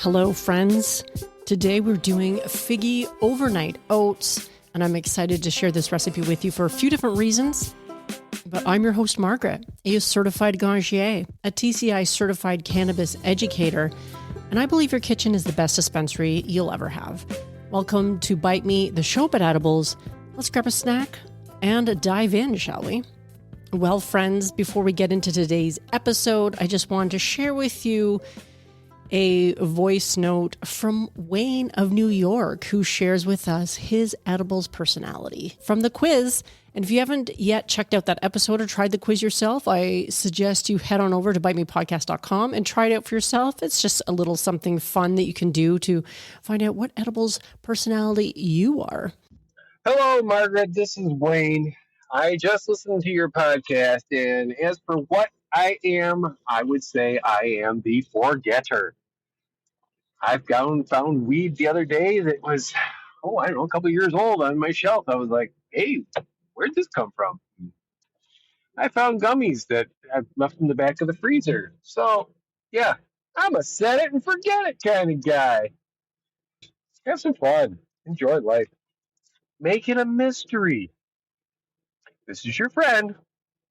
Hello, friends. Today we're doing Figgy Overnight Oats, and I'm excited to share this recipe with you for a few different reasons. But I'm your host, Margaret, a certified gangier, a TCI certified cannabis educator, and I believe your kitchen is the best dispensary you'll ever have. Welcome to Bite Me, the show about edibles. Let's grab a snack and dive in, shall we? Well, friends, before we get into today's episode, I just wanted to share with you a voice note from Wayne of New York, who shares with us his edibles personality from the quiz. And if you haven't yet checked out that episode or tried the quiz yourself, I suggest you head on over to bitemepodcast.com and try it out for yourself. It's just a little something fun that you can do to find out what edibles personality you are. Hello, Margaret. This is Wayne. I just listened to your podcast, and as for what I am, I would say I am the forgetter. I've found weed the other day that was, I don't know, a couple of years old on my shelf. I was like, hey, where'd this come from? I found gummies that I've left in the back of the freezer. So, yeah, I'm a set it and forget it kind of guy. Have some fun. Enjoy life. Make it a mystery. This is your friend,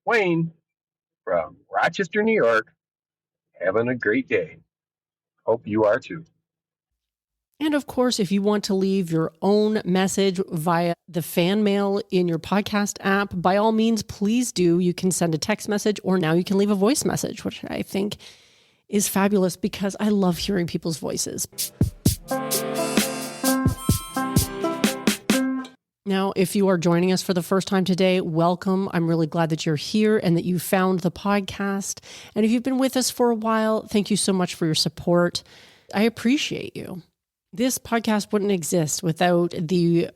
Wayne, from Rochester, New York. Having a great day. Hope you are too. And of course, if you want to leave your own message via the fan mail in your podcast app, by all means, please do. You can send a text message, or now you can leave a voice message, which I think is fabulous because I love hearing people's voices. Now, if you are joining us for the first time today, welcome. I'm really glad that you're here and that you found the podcast. And if you've been with us for a while, thank you so much for your support. I appreciate you. This podcast wouldn't exist without the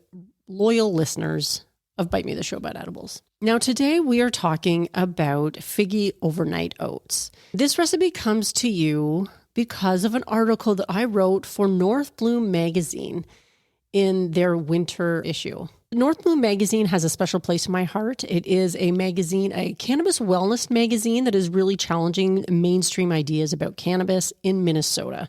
loyal listeners of Bite Me, the show about edibles. Now, today we are talking about Figgy Overnight Oats. This recipe comes to you because of an article that I wrote for North Bloom magazine in their winter issue. North Bloom magazine has a special place in my heart. It is a magazine, a cannabis wellness magazine that is really challenging mainstream ideas about cannabis in Minnesota.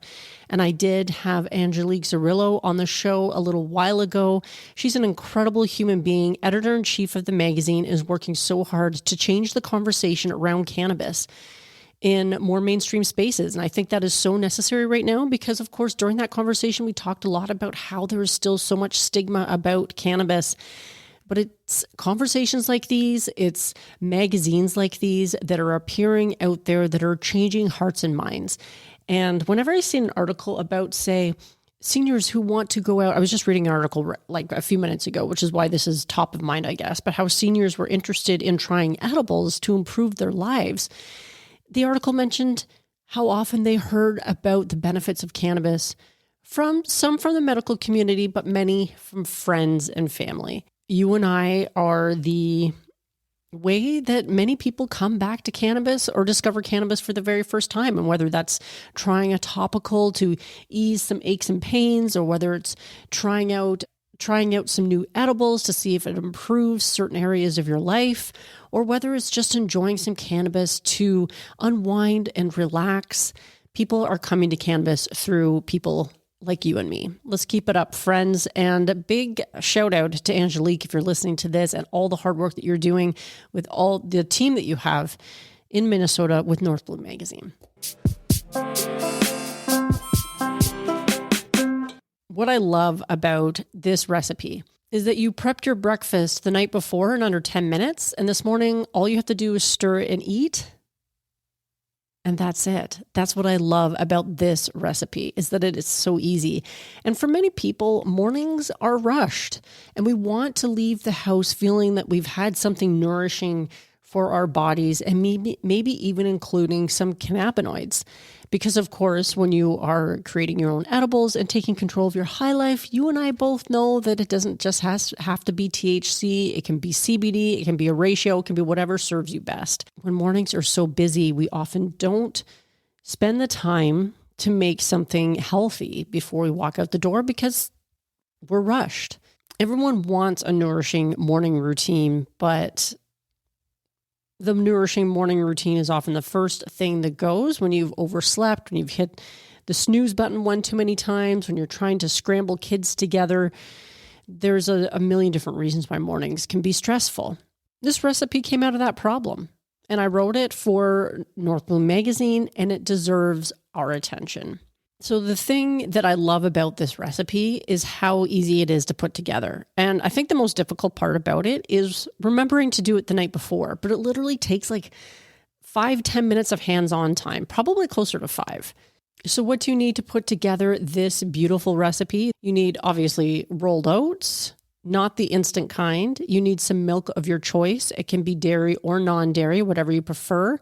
And I did have Angelique Zerillo on the show a little while ago. She's an incredible human being. Editor-in-chief of the magazine is working so hard to change the conversation around cannabis in more mainstream spaces. And I think that is so necessary right now because, of course, during that conversation, we talked a lot about how there is still so much stigma about cannabis. But it's conversations like these, it's magazines like these that are appearing out there that are changing hearts and minds. And whenever I see an article about, say, seniors who want to go out, I was just reading an article like a few minutes ago, which is why this is top of mind, I guess, but how seniors were interested in trying edibles to improve their lives. The article mentioned how often they heard about the benefits of cannabis from the medical community, but many from friends and family. You and I are the way that many people come back to cannabis or discover cannabis for the very first time. And whether that's trying a topical to ease some aches and pains, or whether it's trying out some new edibles to see if it improves certain areas of your life, or whether it's just enjoying some cannabis to unwind and relax. People are coming to cannabis through people like you and me. Let's keep it up, friends. And a big shout out to Angelique if you're listening to this, and all the hard work that you're doing with all the team that you have in Minnesota with North Bloom magazine. What I love about this recipe is that you prepped your breakfast the night before in under 10 minutes. And this morning, all you have to do is stir and eat. And that's it. That's what I love about this recipe, is that it is so easy. And for many people, mornings are rushed, and we want to leave the house feeling that we've had something nourishing for our bodies, and maybe even including some cannabinoids. Because, of course, when you are creating your own edibles and taking control of your high life, you and I both know that it doesn't just have to be THC. It can be CBD. It can be a ratio. It can be whatever serves you best. When mornings are so busy, we often don't spend the time to make something healthy before we walk out the door because we're rushed. Everyone wants a nourishing morning routine, but the nourishing morning routine is often the first thing that goes when you've overslept, when you've hit the snooze button one too many times, when you're trying to scramble kids together. There's a million different reasons why mornings can be stressful. This recipe came out of that problem, and I wrote it for North Bloom magazine, and it deserves our attention. So the thing that I love about this recipe is how easy it is to put together. And I think the most difficult part about it is remembering to do it the night before, but it literally takes like 5-10 minutes of hands-on time, probably closer to 5. So what do you need to put together this beautiful recipe? You need obviously rolled oats, not the instant kind. You need some milk of your choice. It can be dairy or non-dairy, whatever you prefer.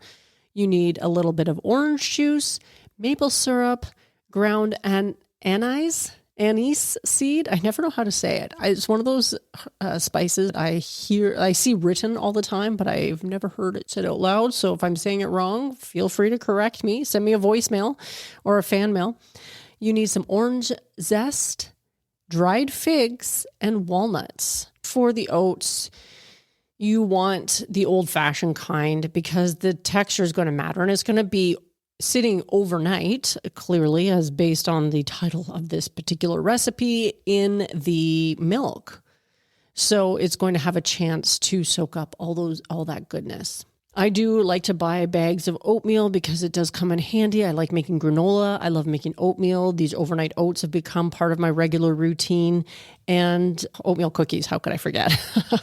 You need a little bit of orange juice, maple syrup, ground anise seed. I never know how to say it. It's one of those spices I see written all the time, but I've never heard it said out loud. So if I'm saying it wrong, feel free to correct me. Send me a voicemail or a fan mail. You need some orange zest, dried figs, and walnuts. For the oats, you want the old-fashioned kind because the texture is going to matter, and it's going to be sitting overnight, clearly, as based on the title of this particular recipe, in the milk. So it's going to have a chance to soak up all that goodness. I do like to buy bags of oatmeal because it does come in handy. I like making granola. I love making oatmeal. These overnight oats have become part of my regular routine. And oatmeal cookies, how could I forget?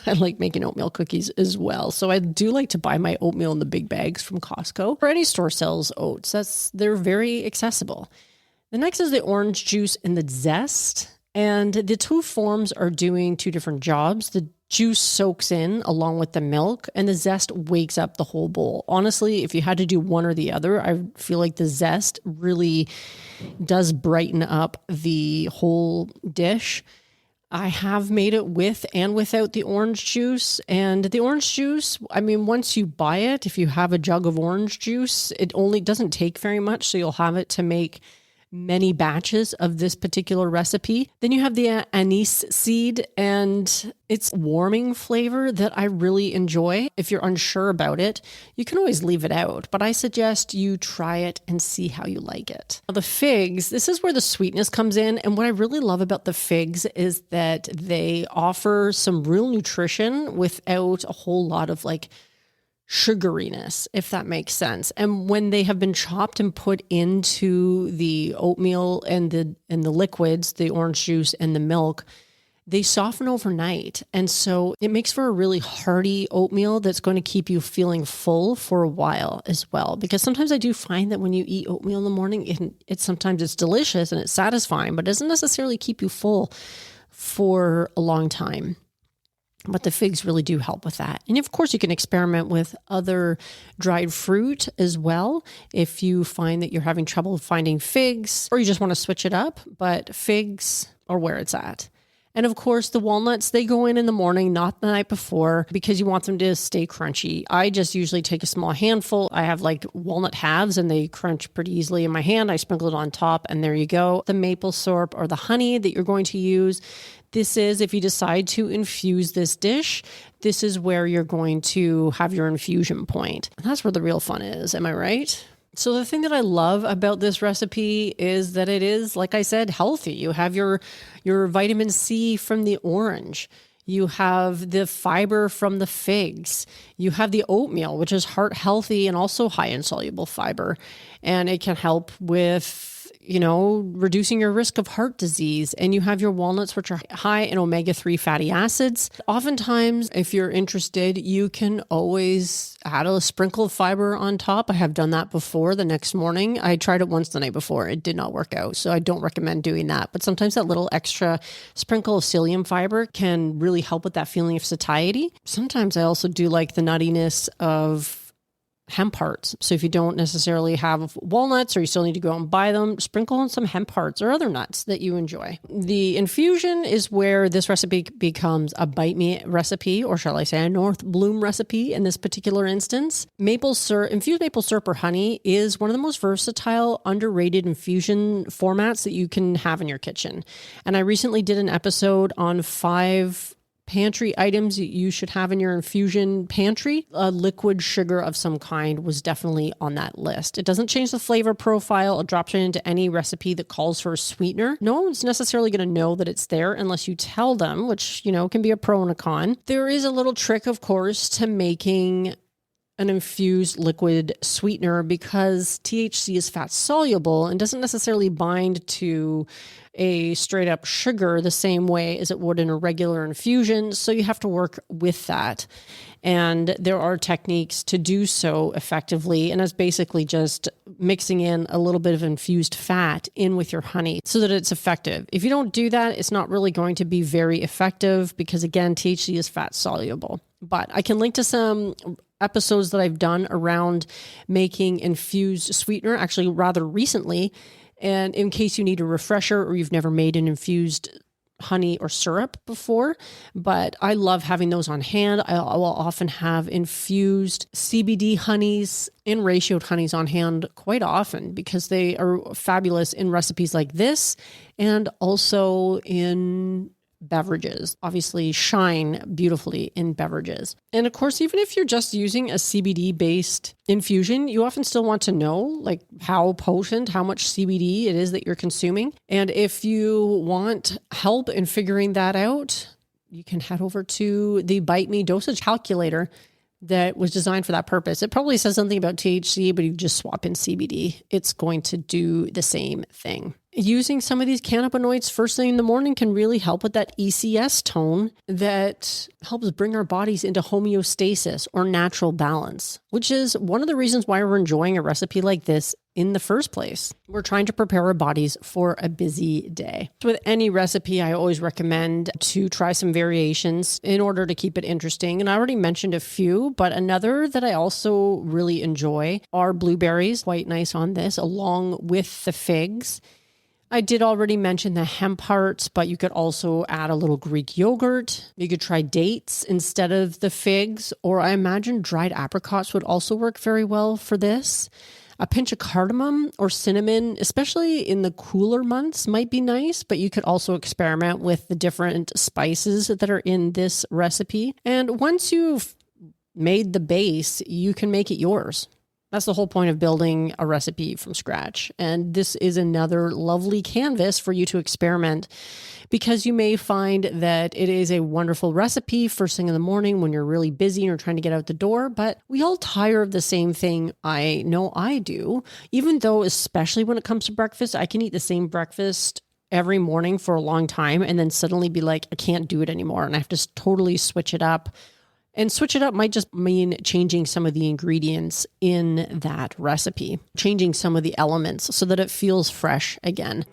I like making oatmeal cookies as well. So I do like to buy my oatmeal in the big bags from Costco. Or any store sells oats. They're very accessible. The next is the orange juice and the zest. And the two forms are doing two different jobs. The juice soaks in along with the milk, and the zest wakes up the whole bowl. Honestly, if you had to do one or the other, I feel like the zest really does brighten up the whole dish. I have made it with and without the orange juice. And the orange juice, I mean, once you buy it, if you have a jug of orange juice, it only doesn't take very much. So you'll have it to make many batches of this particular recipe. Then you have the anise seed, and it's warming flavor that I really enjoy. If you're unsure about it, you can always leave it out, but I suggest you try it and see how you like it. Now, the figs, this is where the sweetness comes in. And what I really love about the figs is that they offer some real nutrition without a whole lot of like sugariness, if that makes sense. And when they have been chopped and put into the oatmeal and the liquids, the orange juice and the milk, they soften overnight. And so it makes for a really hearty oatmeal that's going to keep you feeling full for a while as well. Because sometimes I do find that when you eat oatmeal in the morning, sometimes it's delicious and it's satisfying, but it doesn't necessarily keep you full for a long time. But the figs really do help with that. And of course, you can experiment with other dried fruit as well. If you find that you're having trouble finding figs, or you just want to switch it up, but figs are where it's at. And of course, the walnuts, they go in the morning, not the night before, because you want them to stay crunchy. I just usually take a small handful. I have like walnut halves and they crunch pretty easily in my hand. I sprinkle it on top and there you go. The maple syrup or the honey that you're going to use. This is, if you decide to infuse this dish, this is where you're going to have your infusion point. And that's where the real fun is. Am I right? So the thing that I love about this recipe is that it is, like I said, healthy. You have your vitamin C from the orange. You have the fiber from the figs. You have the oatmeal, which is heart healthy and also high in soluble fiber. And it can help with, reducing your risk of heart disease. And you have your walnuts, which are high in omega-3 fatty acids. Oftentimes, if you're interested, you can always add a sprinkle of fiber on top. I have done that before the next morning. I tried it once the night before. It did not work out. So I don't recommend doing that. But sometimes that little extra sprinkle of psyllium fiber can really help with that feeling of satiety. Sometimes I also do like the nuttiness of hemp hearts. So if you don't necessarily have walnuts or you still need to go and buy them, sprinkle on some hemp hearts or other nuts that you enjoy. The infusion is where this recipe becomes a bite me recipe, or shall I say a North Bloom recipe in this particular instance. Infused maple syrup or honey is one of the most versatile, underrated infusion formats that you can have in your kitchen. And I recently did an episode on 5 pantry items you should have in your infusion pantry, a liquid sugar of some kind was definitely on that list. It doesn't change the flavor profile. It drops it into any recipe that calls for a sweetener. No one's necessarily going to know that it's there unless you tell them, which, can be a pro and a con. There is a little trick, of course, to making an infused liquid sweetener because THC is fat soluble and doesn't necessarily bind to a straight up sugar the same way as it would in a regular infusion. So you have to work with that. And there are techniques to do so effectively. And it's basically just mixing in a little bit of infused fat in with your honey so that it's effective. If you don't do that, it's not really going to be very effective because, again, THC is fat soluble. But I can link to some episodes that I've done around making infused sweetener, actually rather recently. And in case you need a refresher or you've never made an infused honey or syrup before, but I love having those on hand. I will often have infused CBD honeys and ratioed honeys on hand quite often because they are fabulous in recipes like this and also in beverages, obviously shine beautifully in beverages. And of course, even if you're just using a CBD based infusion, you often still want to know like how potent, how much CBD it is that you're consuming. And if you want help in figuring that out, you can head over to the Bite Me dosage calculator that was designed for that purpose. It probably says something about THC, but you just swap in CBD. It's going to do the same thing. Using some of these cannabinoids first thing in the morning can really help with that ECS tone that helps bring our bodies into homeostasis or natural balance, which is one of the reasons why we're enjoying a recipe like this in the first place. We're trying to prepare our bodies for a busy day. With any recipe, I always recommend to try some variations in order to keep it interesting. And I already mentioned a few, but another that I also really enjoy are blueberries, quite nice on this, along with the figs. I did already mention the hemp hearts, but you could also add a little Greek yogurt. You could try dates instead of the figs, or I imagine dried apricots would also work very well for this. A pinch of cardamom or cinnamon, especially in the cooler months, might be nice, but you could also experiment with the different spices that are in this recipe. And once you've made the base, you can make it yours. That's the whole point of building a recipe from scratch. And this is another lovely canvas for you to experiment because you may find that it is a wonderful recipe first thing in the morning when you're really busy and you're trying to get out the door. But we all tire of the same thing. I know I do, even though, especially when it comes to breakfast, I can eat the same breakfast every morning for a long time and then suddenly be like, I can't do it anymore. And I have to totally switch it up. And switch it up might just mean changing some of the ingredients in that recipe, changing some of the elements so that it feels fresh again.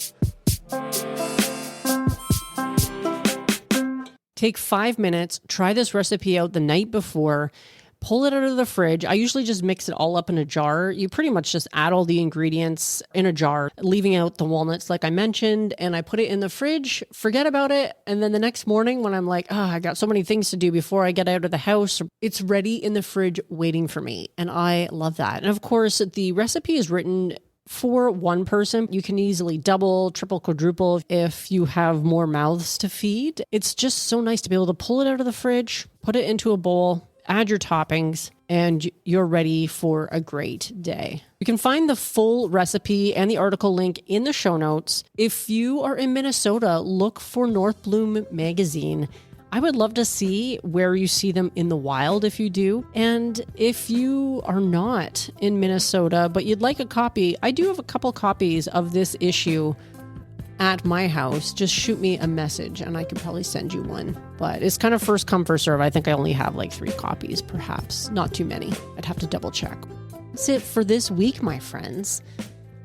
Take 5 minutes, try this recipe out the night before, pull it out of the fridge. I usually just mix it all up in a jar. You pretty much just add all the ingredients in a jar, leaving out the walnuts like I mentioned, and I put it in the fridge, forget about it. And then the next morning when I'm like, I got so many things to do before I get out of the house, it's ready in the fridge waiting for me. And I love that. And of course, the recipe is written for one person. You can easily double, triple, quadruple if you have more mouths to feed. It's just so nice to be able to pull it out of the fridge, put it into a bowl, add your toppings, and you're ready for a great day. You can find the full recipe and the article link in the show notes. If you are in Minnesota, look for North Bloom magazine. I would love to see where you see them in the wild if you do. And if you are not in Minnesota, but you'd like a copy, I do have a couple copies of this issue at my house. Just shoot me a message and I could probably send you one. But it's kind of first come, first serve. I think I only have like 3 copies, perhaps. Not too many. I'd have to double check. That's it for this week, my friends.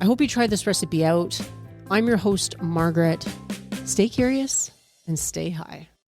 I hope you tried this recipe out. I'm your host, Margaret. Stay curious and stay high.